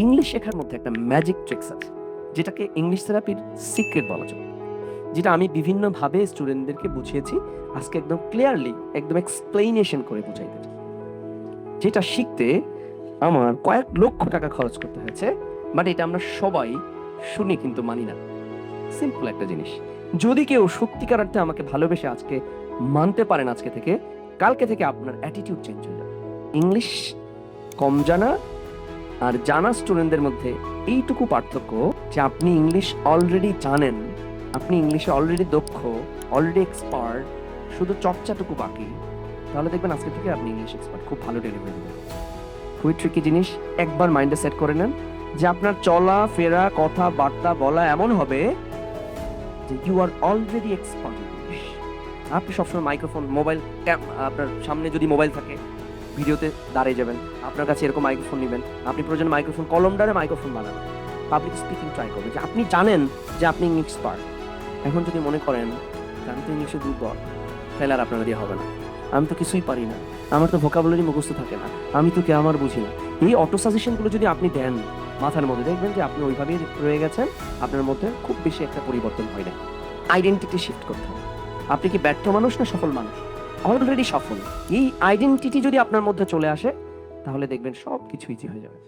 English শেখার মধ্যে একটা ম্যাজিক ট্রিক্স আছে, যেটাকে ইংলিশ থেরাপির সিক্রেট বলা যায়, যেটা আমি বিভিন্নভাবে স্টুডেন্টদেরকে বুঝিয়েছি। আজকে একদম ক্লিয়ারলি, একদম এক্সপ্লেনেশন করে বুঝাইতে চাই। যেটা শিখতে আমার কয়েক লক্ষ টাকা খরচ করতে হয়েছে, বাট এটা আমরা সবাই শুনি কিন্তু মানি না। সিম্পল একটা জিনিস, যদি কেউ সত্যিকার অর্থে আমাকে ভালোবেসে আজকে মানতে পারেন, আজকে থেকে কালকে থেকে আপনার অ্যাটিটিউড চেঞ্জ হয়ে যাবে। ইংলিশ কম জানা আর জানা স্টুডেন্টদের মধ্যে এইটুকু পার্থক্য যে আপনি ইংলিশ অলরেডি জানেন, আপনি ইংলিশে অলরেডি দক্ষ, অলরেডি এক্সপার্ট, শুধু চর্চাটুকু বাকি। তাহলে দেখবেন আজকে থেকে আপনি ইংলিশ এক্সপার্ট, খুব ভালো ডেলিভারি দেবেন। খুবই ট্রিকি জিনিস, একবার মাইন্ডে সেট করে নেন যে আপনার চলা ফেরা, কথা বার্তা বলা এমন হবে যে you are already expert English. আপনি সবসময় মাইক্রোফোন, মোবাইল, আপনার সামনে যদি মোবাইল থাকে ভিডিওতে দাঁড়িয়ে যাবেন, আপনার কাছে এরকম মাইক্রোফোন নেবেন, আপনি প্রয়োজন মাইক্রোফোন কলমডারে মাইক্রোফোন বানাবেন, পাবলিক স্পিকিং ট্রাই করবেন, যে আপনি জানেন যে আপনি ইংলিশ এক্সপার্ট। এখন যদি মনে করেন যে আমি তো ইংলিশে দুর্বল, তাহলে আর আপনারা দিয়ে হবে না। আমি তো কিছুই পারি না, আমার তো ভোকাবুলারি মুখস্থ থাকে না, আমি তো আমার বুঝি না। এই অটো সাজেশনগুলো যদি আপনি দেন মাথার মধ্যে, দেখবেন যে আপনি ওইভাবেই রয়ে গেছেন, আপনার মধ্যে খুব বেশি একটা পরিবর্তন হয় না। আইডেন্টিটি শিফট করতে হবে। আপনি কি ব্যর্থ মানুষ না সফল মানুষ? অলরেডি সফল। এই আইডেন্টিটি যদি আপনার মধ্যে চলে আসে, তাহলে দেখবেন সব কিছু ইজি হয়ে যাবে।